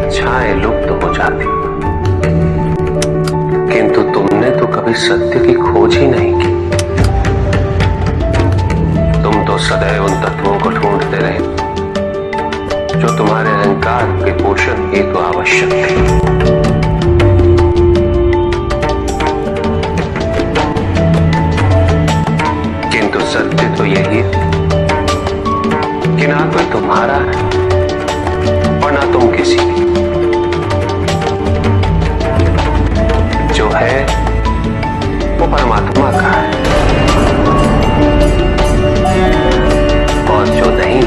इच्छाएं लुप्त हो जाती, किंतु तुमने तो कभी सत्य की खोज ही नहीं की। तुम तो सदैव उन तत्वों को ढूंढते रहे जो तुम्हारे अहंकार के पोषण हेतु आवश्यक थे। किंतु सत्य तो यही है कि ना कोई तुम्हारा है और ना तुम किसी की। जो है वो परमात्मा का है, और जो नहीं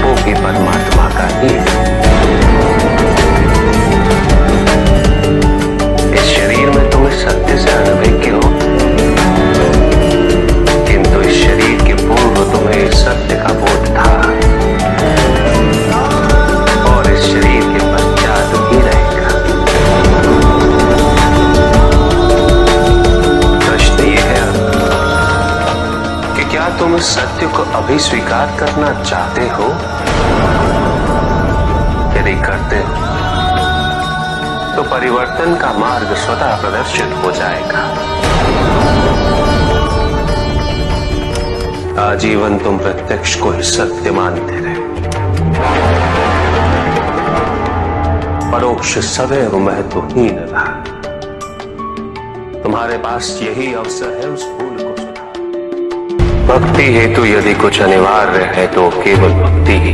वो भी परमात्मा का ही है। इस शरीर में तुम इस सत्य से अनभिज्ञ हो, किंतु इस शरीर के पूर्व तुम्हें इस सत्य का बोध था, और इस शरीर के पश्चात ही रहेगा। प्रश्न ये है कि क्या तुम इस सत्य को अभी स्वीकार करना चाहते हो? यदि करते हो तो परिवर्तन का मार्ग स्वतः प्रदर्शित हो जाएगा। आजीवन तुम प्रत्यक्ष को ही सत्य मानते रहे, परोक्ष सदैव महत्वहीन रहा। तुम्हारे पास यही अवसर है उस भूल को सुधारने। भक्ति हेतु यदि कुछ अनिवार्य है तो केवल भक्ति ही।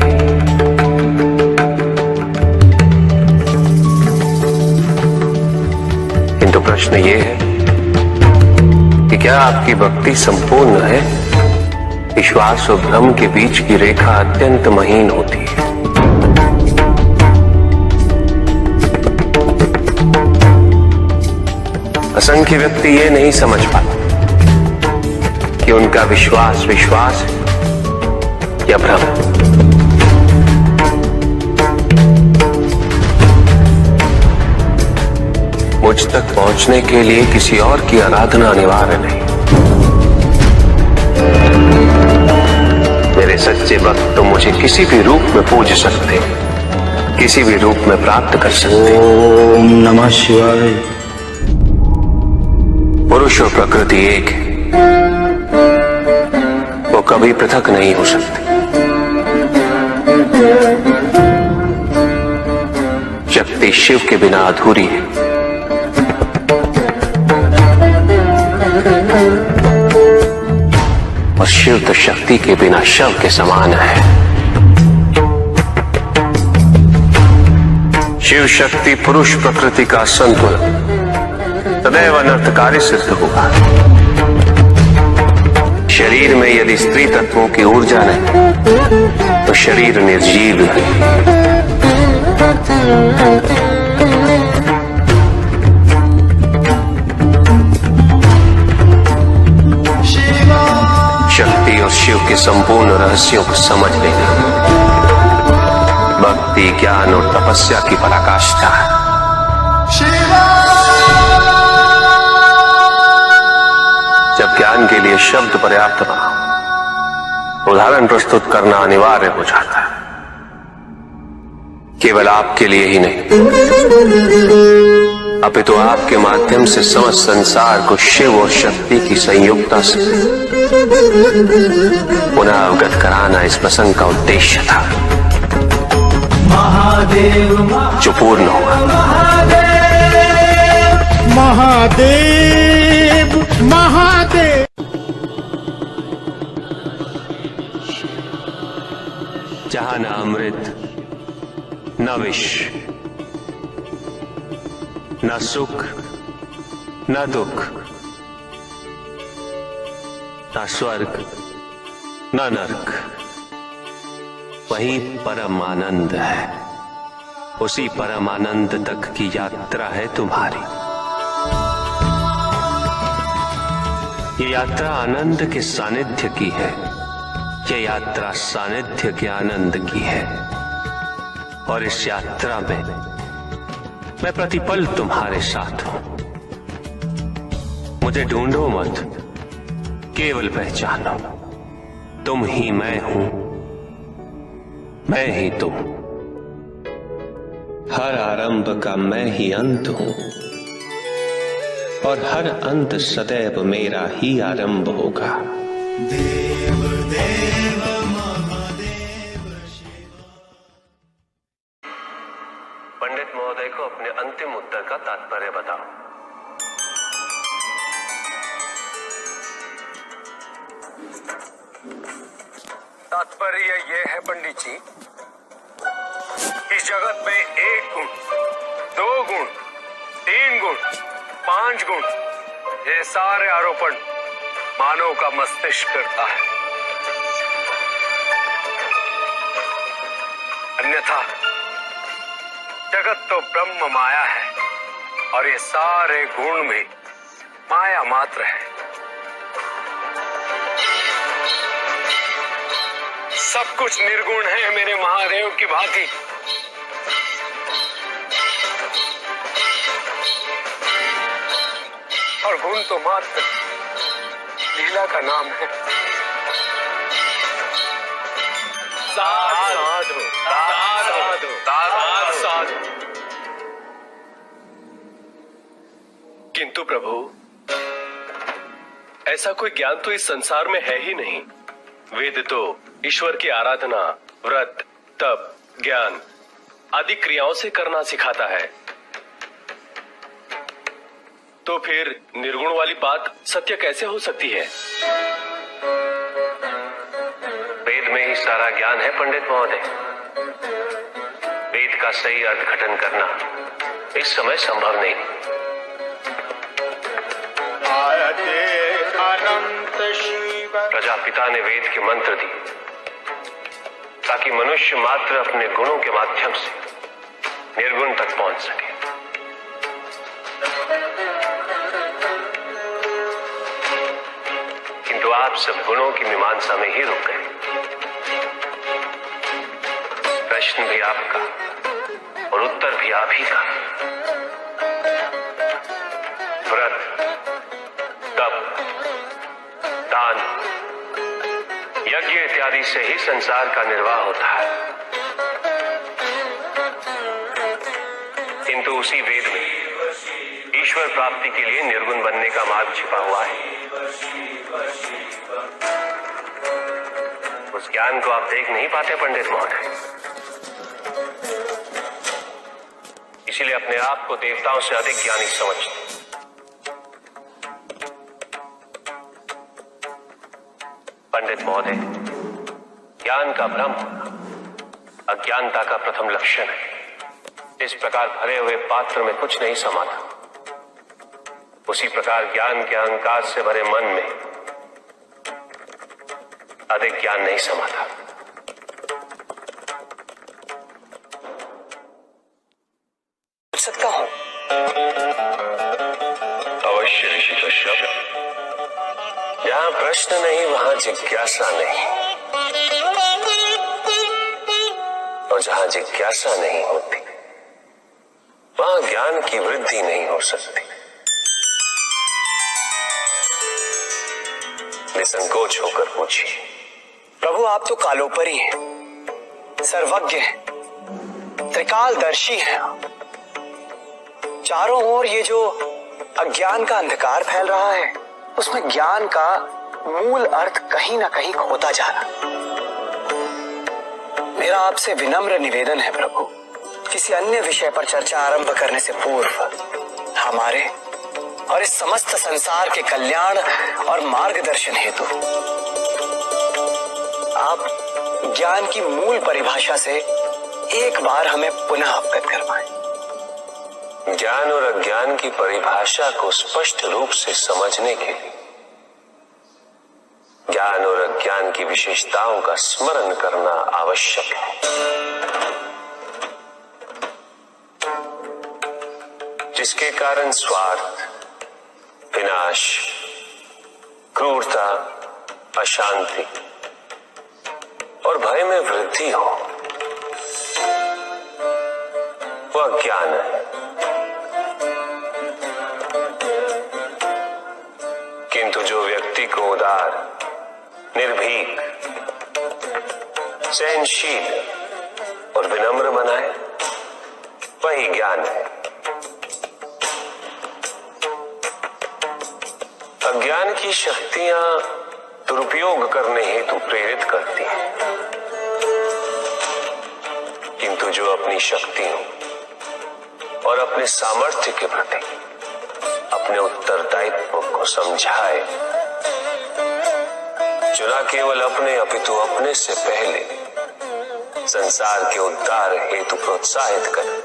किंतु प्रश्न ये है कि क्या आपकी भक्ति संपूर्ण है? विश्वास और भ्रम के बीच की रेखा अत्यंत महीन होती है। असंख्य व्यक्ति ये नहीं समझ पाते कि उनका विश्वास विश्वास है या भ्रम। मुझ तक पहुंचने के लिए किसी और की आराधना अनिवार्य नहीं। मेरे सच्चे भक्त तो मुझे किसी भी रूप में पूज सकते, किसी भी रूप में प्राप्त कर सकते। ओम नमः शिवाय। पुरुष और प्रकृति एक है, वो कभी पृथक नहीं हो सकती। शक्ति शिव के बिना अधूरी है, और शिव तो शक्ति के बिना शव के समान है। शिव शक्ति पुरुष प्रकृति का संतुलन सदैव अनर्थकारी सिद्ध होगा। शरीर में यदि स्त्री तत्वों की ऊर्जा नहीं तो शरीर निर्जीव है। शक्ति और शिव के संपूर्ण रहस्यों को समझ लेना भक्ति, ज्ञान और तपस्या की पराकाष्ठा है। जब ज्ञान के लिए शब्द पर्याप्त ना हो, उदाहरण प्रस्तुत करना अनिवार्य हो जाता है। केवल आपके लिए ही नहीं, अपितु आपके माध्यम से समस्त संसार को शिव और शक्ति की संयुक्ता से पुनः अवगत कराना इस प्रसंग का उद्देश्य था, जो पूर्ण हुआ। महादेव महादेव। जहां न अमृत न विष, न सुख न दुख, न स्वर्ग न नरक, वही परम आनंद है। उसी परम आनंद तक की यात्रा है तुम्हारी। ये यात्रा आनंद के सानिध्य की है, ये यात्रा सानिध्य के आनंद की है। और इस यात्रा में मैं प्रतिपल तुम्हारे साथ हूं। मुझे ढूंढो मत, केवल पहचानो, तुम ही मैं हूं, मैं ही तुम। हर आरंभ का मैं ही अंत हूं और हर अंत सदैव मेरा ही आरंभ होगा। देव देव महादेव शिव। पंडित महोदय को अपने अंतिम उत्तर का तात्पर्य बताओ। तात्पर्य ये है पंडित जी, इस जगत में 1 गुण, 2 गुण, 3 गुण, 5 गुण, ये सारे आरोपण मानव का मस्तिष्क करता है। अन्यथा जगत तो ब्रह्म माया है और ये सारे गुण भी माया मात्र है। सब कुछ निर्गुण है मेरे महादेव की भांति। और गुण तो मात्र लीला का नाम है। साधु साधु साधु साधु। किंतु प्रभु, ऐसा कोई ज्ञान तो इस संसार में है ही नहीं। वेद तो ईश्वर की आराधना, व्रत, तप, ज्ञान आदि क्रियाओं से करना सिखाता है। तो फिर निर्गुण वाली बात सत्य कैसे हो सकती है? वेद में ही सारा ज्ञान है पंडित महोदय। वेद का सही अर्थघटन करना इस समय संभव नहीं। अनंत शिव। प्रजापिता ने वेद के मंत्र दिए ताकि मनुष्य मात्र अपने गुणों के माध्यम से निर्गुण तक पहुंच सके। किंतु आप सब गुणों की मीमांसा में ही रुक गए। प्रश्न भी आपका और उत्तर भी आप ही का। व्रत, तप, दान, यज्ञ इत्यादि से ही संसार का निर्वाह होता है। किंतु उसी वेद में ईश्वर प्राप्ति के लिए निर्गुण बनने का मार्ग छिपा हुआ है। उस ज्ञान को आप देख नहीं पाते पंडित महोदय। इसीलिए अपने आप को देवताओं से अधिक ज्ञानी समझते। पंडित महोदय, ज्ञान का भ्रम अज्ञानता का प्रथम लक्षण है। इस प्रकार भरे हुए पात्र में कुछ नहीं समाता, उसी प्रकार ज्ञान के अहंकार से भरे मन में अधिक ज्ञान नहीं समाता। पूछ सकता हूं? अवश्य ऋषि कश्यप। जहां प्रश्न नहीं वहां जिज्ञासा नहीं, और जहां जिज्ञासा नहीं होती वहां ज्ञान की वृद्धि नहीं हो सकती। निसंकोच होकर पूछिए। प्रभु, आप तो कालोपरी हैं, सर्वज्ञ हैं, त्रिकालदर्शी हैं। चारों ओर ये जो अज्ञान का अंधकार फैल रहा है, उसमें ज्ञान का मूल अर्थ कहीं ना कहीं खोता जा रहा। मेरा आपसे विनम्र निवेदन है प्रभु, किसी अन्य विषय पर चर्चा आरंभ करने से पूर्व हमारे और इस समस्त संसार के कल्याण और मार्गदर्शन हेतु आप ज्ञान की मूल परिभाषा से एक बार हमें पुनः अवगत करवाएं। ज्ञान और अज्ञान की परिभाषा को स्पष्ट रूप से समझने के लिए ज्ञान और अज्ञान की विशेषताओं का स्मरण करना आवश्यक है, जिसके कारण स्वार्थ, विनाश, क्रूरता, अशांति और भय में वृद्धि हो। वह ज्ञान है। किंतु जो व्यक्ति को उदार, निर्भीक, सहनशील और विनम्र बनाए, वही ज्ञान है। अज्ञान की शक्तियां दुरुपयोग करने हेतु प्रेरित करती हैं, किंतु जो अपनी शक्तियों और अपने सामर्थ्य के प्रति अपने उत्तरदायित्व को समझाए, जो न केवल अपने अपितु अपने से पहले संसार के उद्धार हेतु प्रोत्साहित करे,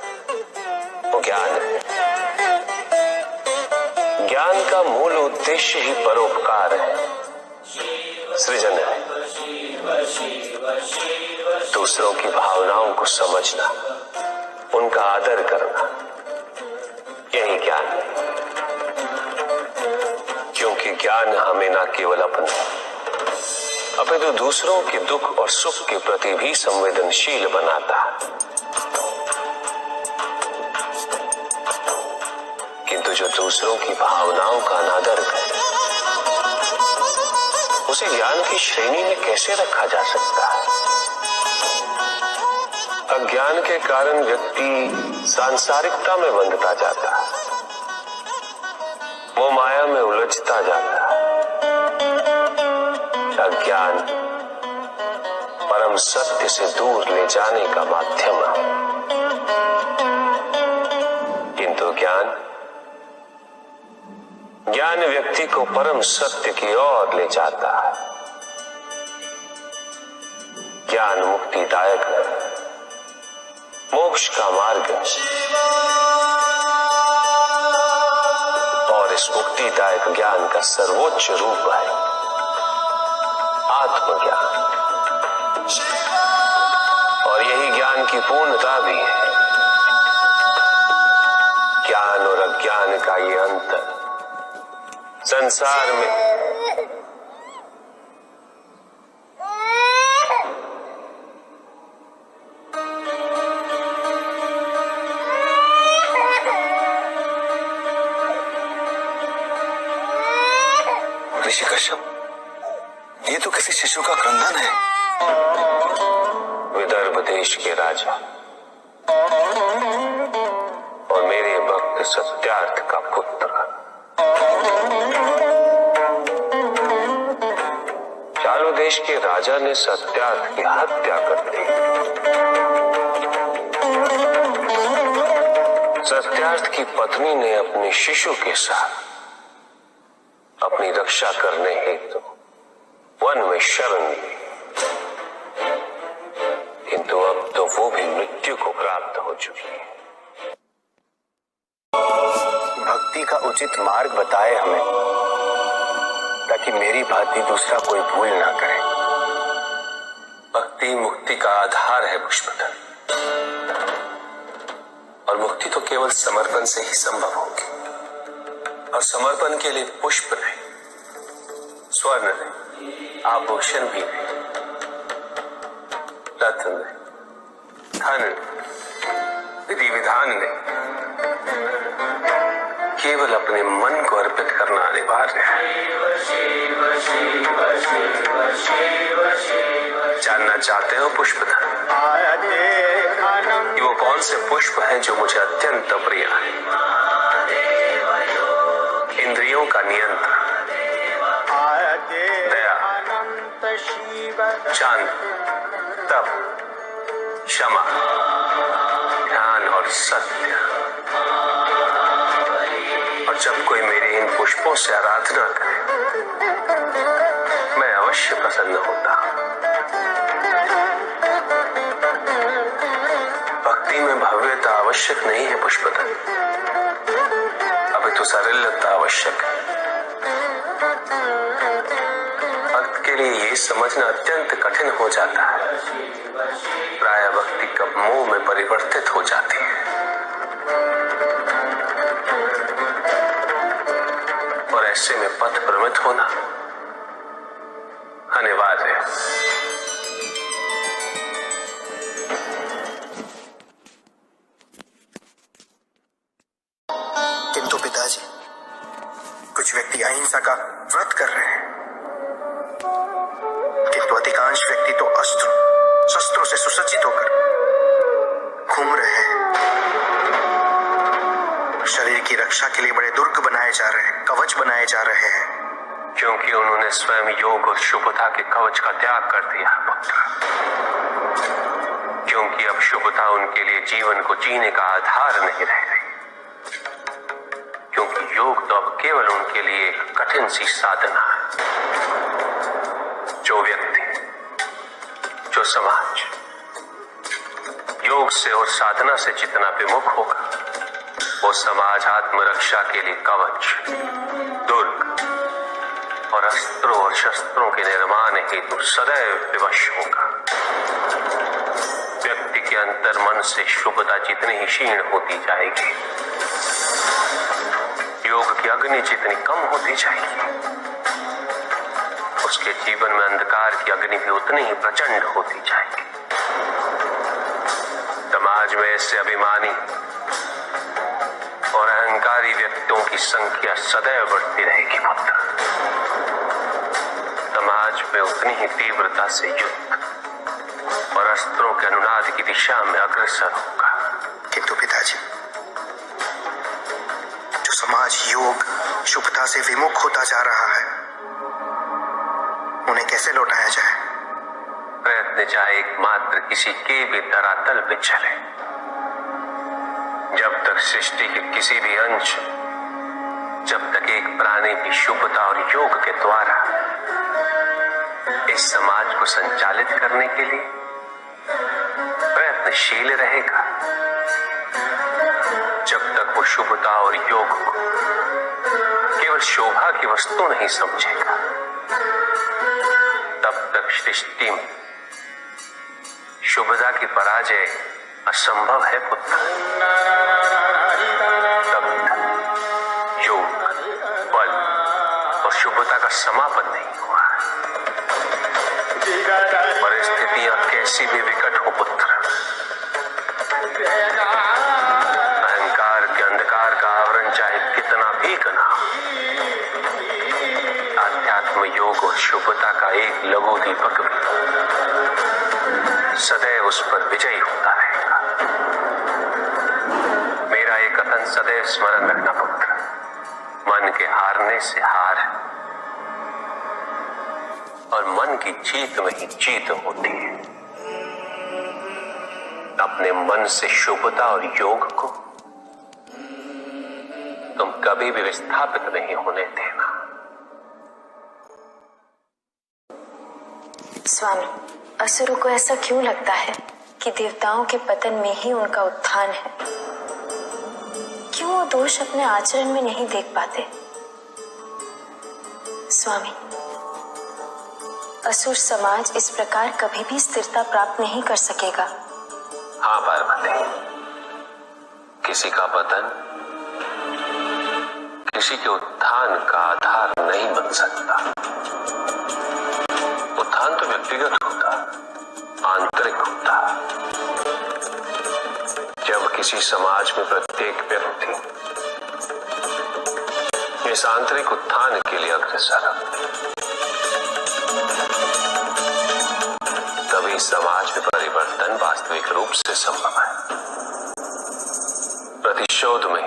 वो ज्ञान है। ज्ञान का मूल उद्देश्य ही परोपकार है, सृजन है। दूसरों की भावनाओं को समझना, उनका आदर करना, यही ज्ञान है। क्योंकि ज्ञान हमें न केवल अपने अपितु दूसरों के दुख और सुख के प्रति भी संवेदनशील बनाता है। किंतु जो दूसरों की भावनाओं का अनादर करे, उसे ज्ञान की श्रेणी में कैसे रखा जा सकता है? अज्ञान के कारण व्यक्ति सांसारिकता में बंधता जाता है, वो माया में उलझता जाता है। अज्ञान परम सत्य से दूर ले जाने का माध्यम है, किंतु ज्ञान व्यक्ति को परम सत्य की ओर ले जाता है। ज्ञान मुक्तिदायक है, मोक्ष का मार्ग है, और इस मुक्तिदायक ज्ञान का सर्वोच्च रूप है आत्मज्ञान। और यही ज्ञान की पूर्णता भी है। ज्ञान और अज्ञान का ये अंतर संसार में ऋषि कश्यप, ये तो किसी शिशु का क्रंदन है। विदर्भ देश के राजा और मेरे भक्त सत्यार्थ का पुत्र चालू देश के राजा ने सत्यार्थ की हत्या कर दी। सत्यार्थ की पत्नी ने अपने शिशु के साथ अपनी रक्षा करने हेतु वन में शरण ली, किंतु अब तो वो भी मृत्यु को प्राप्त हो चुकी है। भक्ति का उचित मार्ग बताए हमें, ताकि मेरी भांति दूसरा कोई भूल ना करे। भक्ति मुक्ति का आधार है पुष्पधर, और मुक्ति तो केवल समर्पण से ही संभव होगी। और समर्पण के लिए पुष्प नहीं, स्वर्ण नहीं, आभूषण भी नहीं, रत्न नहीं, धन नहीं, विधि विधान नहीं, केवल अपने मन को अर्पित करना अनिवार्य है। जानना चाहते हो पुष्पधर कि वो कौन से पुष्प हैं जो मुझे अत्यंत प्रिय है? इंद्रियों का नियंत्रण, दया, शांति, तप, क्षमा, ध्यान और सत्य। और जब कोई मेरे इन पुष्पों से आराधना करे, मैं अवश्य प्रसन्न होता। भक्ति में भव्यता आवश्यक नहीं है पुष्पधर, अभी तो सरलता आवश्यक है। भक्त के लिए ये समझना अत्यंत कठिन हो जाता है, प्राय भक्ति कब मोह में परिवर्तित हो जाती है। और ऐसे में पथ भ्रमित होना अनिवार्य है। किंतु पिताजी, कुछ व्यक्ति अहिंसा का व्रत कर रहे हैं, किंतु अधिकांश व्यक्ति तो अस्त्र शस्त्रों से सुसज्जित होकर घूम रहे हैं। बनाए जा रहे हैं, कवच बनाए जा रहे हैं। क्योंकि उन्होंने स्वयं योग और शुभता के कवच का त्याग कर दिया पुत्र। क्योंकि अब शुभता उनके लिए जीवन को जीने का आधार नहीं रह गई। क्योंकि योग तो अब केवल उनके लिए एक कठिन सी साधना है। जो व्यक्ति, जो समाज योग से और साधना से जितना विमुख होगा, वो समाज आत्मरक्षा के लिए कवच, दुर्ग और अस्त्रों और शस्त्रों के निर्माण हेतु सदैव विवश होगा। व्यक्ति के अंतर मन से शुभता जितनी ही क्षीण होती जाएगी, योग की अग्नि जितनी कम होती जाएगी, उसके जीवन में अंधकार की अग्नि भी उतनी ही प्रचंड होती जाएगी। समाज में ऐसे अभिमानी और अहंकारी व्यक्तियों की संख्या सदैव बढ़ती रहेगी पुत्र। समाज में उतनी ही तीव्रता से युद्ध और अस्त्रों के अनुनाद की दिशा में अग्रसर होगा। किंतु पिताजी, जो समाज योग शुभता से विमुख होता जा रहा है, उन्हें कैसे लौटाया जाए? प्रयत्न चाहे एकमात्र किसी के भी धरातल पे चले। जब तक सृष्टि के किसी भी अंश, जब तक एक प्राणी भी शुभता और योग के द्वारा इस समाज को संचालित करने के लिए प्रयत्नशील रहेगा, जब तक वो शुभता और योग को केवल शोभा की वस्तु नहीं समझेगा, तब तक सृष्टि में शुभता की पराजय असंभव है पुत्र। तब तक योग, बल और शुभता का समापन नहीं हुआ। परिस्थितियां कैसी भी विकट हो पुत्र, अहंकार के अंधकार का आवरण चाहे कितना भी घना हो, आध्यात्म योग और शुभता का एक लघु दीपक भी सदैव उस पर विजयी होता रहेगा। मेरा ये कथन सदैव स्मरण रखना पुत्र। मन के हारने से हार और मन की जीत में ही जीत होती है। अपने मन से शुभता और योग को तुम कभी भी विस्थापित नहीं होने देना। स्वामी, असुरों को ऐसा क्यों लगता है कि देवताओं के पतन में ही उनका उत्थान है? क्यों वो दोष अपने आचरण में नहीं देख पाते? स्वामी, असुर समाज इस प्रकार कभी भी स्थिरता प्राप्त नहीं कर सकेगा। हाँ पार्वती, किसी का पतन किसी के उत्थान का आधार नहीं बन सकता। उत्थान तो व्यक्तिगत होता, आंतरिक होता। जब किसी समाज में प्रत्येक व्यक्ति इस आंतरिक उत्थान के लिए अग्रसर, तभी समाज में परिवर्तन वास्तविक रूप से संभव है। प्रतिशोध में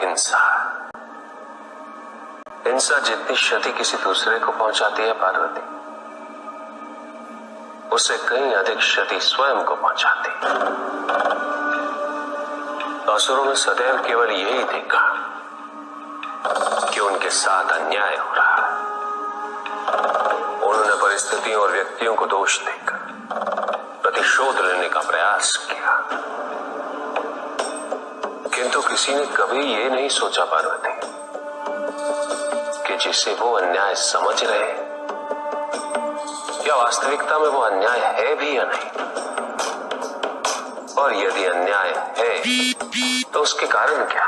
हिंसा जितनी क्षति किसी दूसरे को पहुंचाती है पार्वती, उससे कहीं अधिक क्षति स्वयं को पहुंचाती है। असुरों ने सदैव केवल यही देखा कि उनके साथ अन्याय हो रहा है। उन्होंने परिस्थितियों और व्यक्तियों को दोष देकर प्रतिशोध लेने का प्रयास किया, किंतु किसी ने कभी ये नहीं सोचा पार्वती कि जिसे वो अन्याय समझ रहे हैं, या वास्तविकता में वो अन्याय है भी या नहीं, और यदि अन्याय है तो उसके कारण क्या।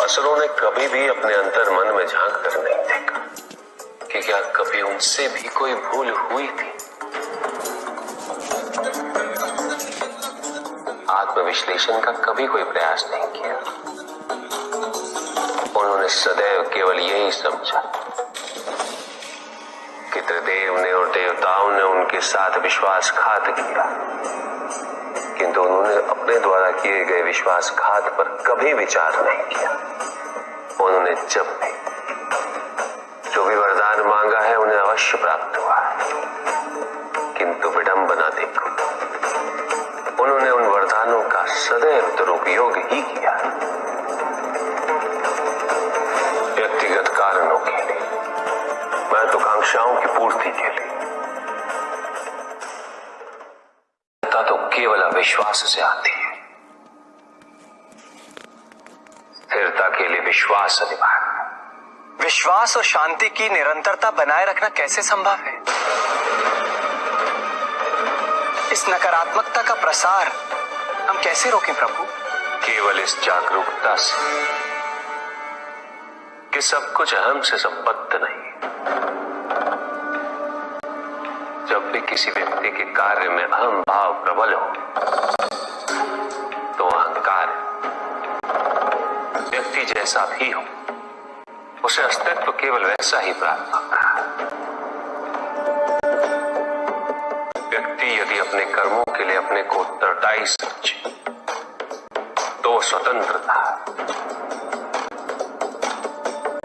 असुरों ने कभी भी अपने अंतर मन में झांक कर नहीं देखा कि क्या कभी उनसे भी कोई भूल हुई थी। आत्मविश्लेषण का कभी कोई प्रयास नहीं किया। उन्होंने सदैव केवल यही समझा कि त्रिदेव ने और देवताओं ने उनके साथ विश्वासघात किया, किंतु उन्होंने अपने द्वारा किए गए विश्वासघात पर कभी विचार नहीं किया। उन्होंने जब भी जो भी वरदान मांगा है उन्हें अवश्य प्राप्त हुआ है, किंतु विडंबना देखो, उन्होंने उन वरदानों का सदैव दुरुपयोग ही किया। व्यक्तिगत कारणों के लिए, महत्वाकांक्षाओं की पूर्ति के लिए, तो केवल अविश्वास से आती है। स्थिरता के लिए विश्वास अनिवार्य। विश्वास और शांति की निरंतरता बनाए रखना कैसे संभव है? इस नकारात्मकता का प्रसार हम कैसे रोकें प्रभु? केवल इस जागरूकता से कि सब कुछ अहम से संबद्ध नहीं। जब भी किसी व्यक्ति के कार्य में अहम भाव प्रबल हो तो अहंकार व्यक्ति जैसा भी हो उसे अस्तित्व केवल वैसा ही प्राप्त होता है। व्यक्ति यदि अपने कर्मों के लिए अपने को उत्तरदायी समझे तो वो स्वतंत्र था।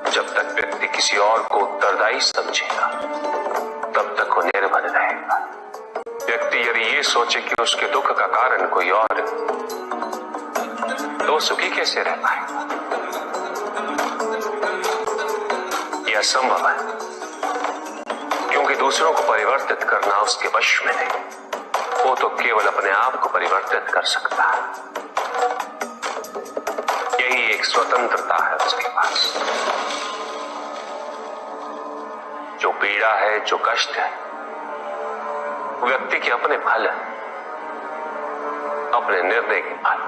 जब तक व्यक्ति किसी और को उत्तरदायी समझेगा तब तक वो निर्भर रहेगा। व्यक्ति यदि ये सोचे कि उसके दुख का कारण कोई और तो सुखी कैसे रह पाएगा? यह असंभव है, क्योंकि दूसरों को परिवर्तित करना उसके वश में नहीं। वो तो केवल अपने आप को परिवर्तित कर सकता है। यही एक स्वतंत्रता है उसके पास। जो पीड़ा है, जो कष्ट है, वो व्यक्ति के अपने फल है, अपने निर्णय के फल।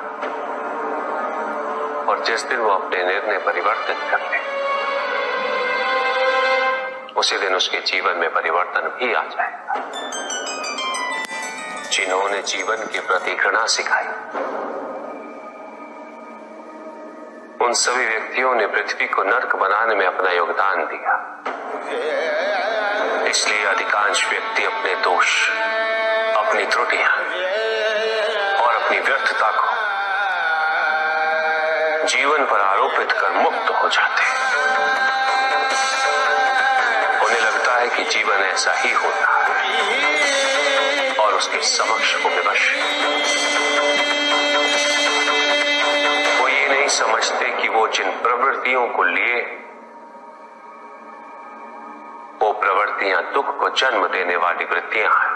और जिस दिन वो अपने निर्णय परिवर्तित कर ले उसी दिन उसके जीवन में परिवर्तन भी आ जाएगा। जिन्होंने जीवन के प्रति घृणा सिखाई उन सभी व्यक्तियों ने पृथ्वी को नर्क बनाने में अपना योगदान दिया। इसलिए अधिकांश व्यक्ति अपने दोष, अपनी त्रुटियां और अपनी व्यर्थता को जीवन पर आरोपित कर मुक्त हो जाते हैं। उन्हें लगता है कि जीवन ऐसा ही होता है और उसके समक्ष वो विवश है। वो ये नहीं समझते कि वो जिन प्रवृत्तियों को लिए वो प्रवृत्तियां दुख को जन्म देने वाली वृत्तियां हैं।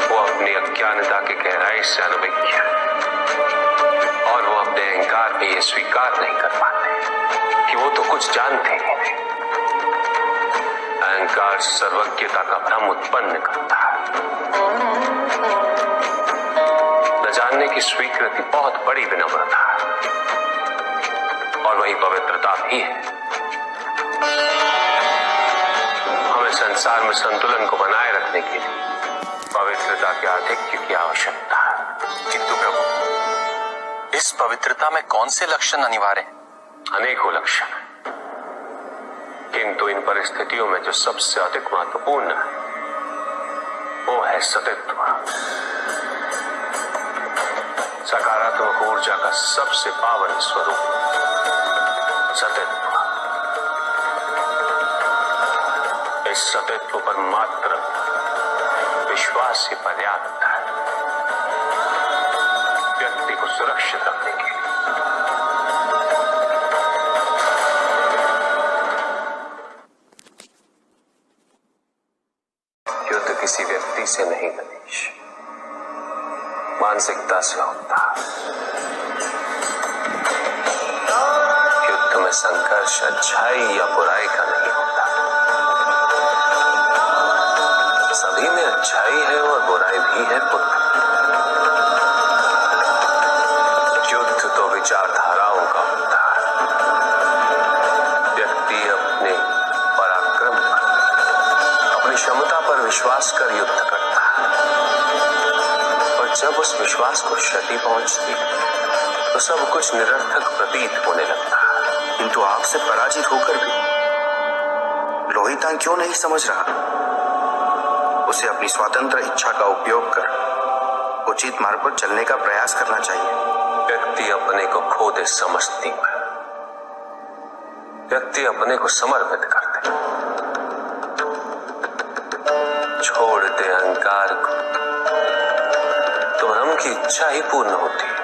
वो अपनी अज्ञानता की गहराई से अनभिज्ञ है और वो अपने अहंकार में ये स्वीकार नहीं कर पाते कि वो तो कुछ जानते ही नहीं। अहंकार सर्वज्ञता का भ्रम उत्पन्न करता है। न जानने की स्वीकृति बहुत बड़ी विनम्रता है और वही पवित्रता भी है। हमें संसार में संतुलन को बनाए रखने के लिए पवित्रता के आधिक्य की आवश्यकता है। किंतु प्रभु, इस पवित्रता में कौन से लक्षण अनिवार्य हैं? अनेकों लक्षण, किंतु इन परिस्थितियों में जो सबसे अधिक महत्वपूर्ण है वो है सतित्व। सकारात्मक ऊर्जा का सबसे पावन स्वरूप सतित्व। इस सतित्व पर मात्र विश्वास ही पर्याप्त है व्यक्ति को सुरक्षित रखने के लिए। युद्ध किसी व्यक्ति से नहीं गणेश, मानसिकता से होता है। युद्ध में संघर्ष अच्छाई या बुराई का नहीं होता। सभी में अच्छाई है और बुराई भी है पुत्र। युद्ध तो विचारधाराओं का होता है। व्यक्ति अपने पराक्रम पर, अपनी क्षमता पर विश्वास कर युद्ध करता है और जब उस विश्वास को क्षति पहुंचती तो सब कुछ निरर्थक प्रतीत होने लगता है। किंतु आपसे पराजित होकर भी लोहितांग क्यों नहीं समझ रहा? उसे अपनी स्वतंत्र इच्छा का उपयोग कर उचित मार्ग पर चलने का प्रयास करना चाहिए। व्यक्ति अपने को खो दे समझती है व्यक्ति अपने को समर्पित कर दे, छोड़ दे अहंकार को, तो ब्रह्म की इच्छा ही पूर्ण होती है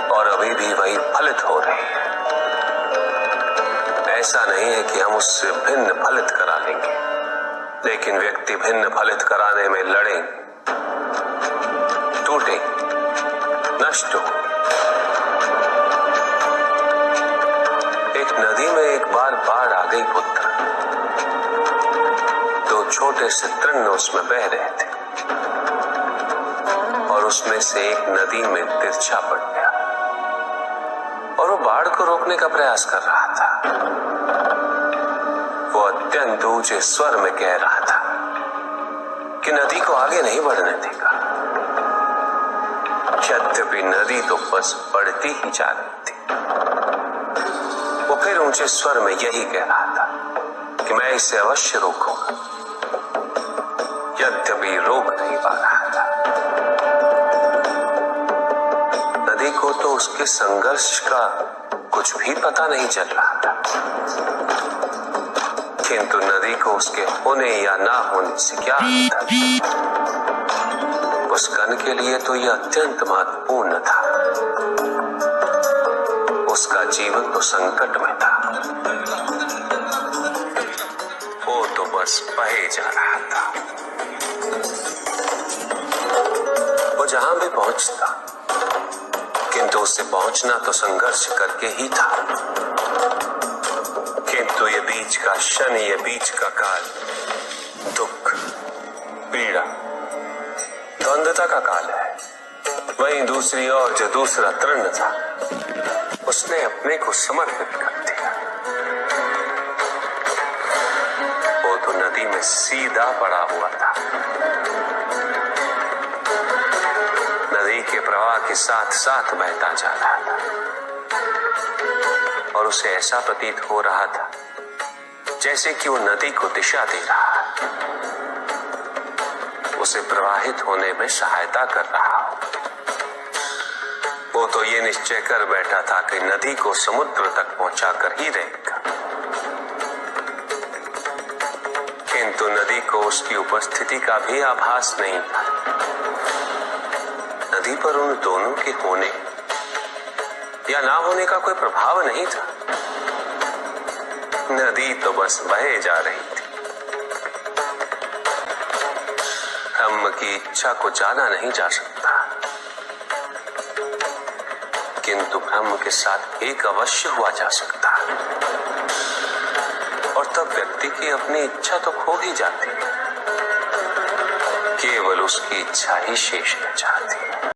और अभी भी वही फलित हो रही है। ऐसा नहीं है कि हम उससे भिन्न फलित करा लेंगे, लेकिन व्यक्ति भिन्न फलित कराने में लड़ेंगे, टूटे, नष्ट हो। एक नदी में एक बार बाढ़ आ गई पुत्र, दो छोटे से तृण उसमें बह रहे थे और उसमें से एक नदी में तिरछा पड़ गया और वो बाढ़ को रोकने का प्रयास कर रहा था। वो अत्यंत ऊंचे स्वर में कह रहा था कि नदी को आगे नहीं बढ़ने देगा। यद्यपि नदी तो बस बढ़ती ही जा रही थी। वो फिर ऊंचे स्वर में यही कह रहा था कि मैं इसे अवश्य रोकूंगा, यद्यपि रोक नहीं पा रहा था। नदी को तो उसके संघर्ष का कुछ भी पता नहीं चल रहा था, किंतु नदी को उसके होने या ना होने से क्या होता था। उस कण के लिए तो यह अत्यंत महत्वपूर्ण था। उसका जीवन तो संकट में था। वो तो बस बहे जा रहा था। वो जहां भी पहुंचता, किंतु उससे पहुंचना तो संघर्ष करके ही था। किंतु ये बीच का क्षण, ये बीच का काल दुख, पीड़ा, द्वंद्वता का काल है। वहीं दूसरी ओर जो दूसरा तृण था, उसने अपने को समर्पित कर दिया। वो तो नदी में सीधा पड़ा हुआ था, नदी के प्रवाह के साथ साथ बहता जा रहा था और उसे ऐसा प्रतीत हो रहा था जैसे कि वो नदी को दिशा दे रहा है, उसे प्रवाहित होने में सहायता कर रहा हो। वो तो ये निश्चय कर बैठा था कि नदी को समुद्र तक पहुंचाकर ही रहेगा, किंतु नदी को उसकी उपस्थिति का भी आभास नहीं था। नदी पर उन दोनों के होने या ना होने का कोई प्रभाव नहीं था। नदी तो बस बहे जा रही थी। ब्रह्म की इच्छा को जाना नहीं जा सकता, किंतु ब्रह्म के साथ एक अवश्य हुआ जा सकता है और तब व्यक्ति की अपनी इच्छा तो खो ही जाती है, केवल उसकी इच्छा ही शेष रह जाती है।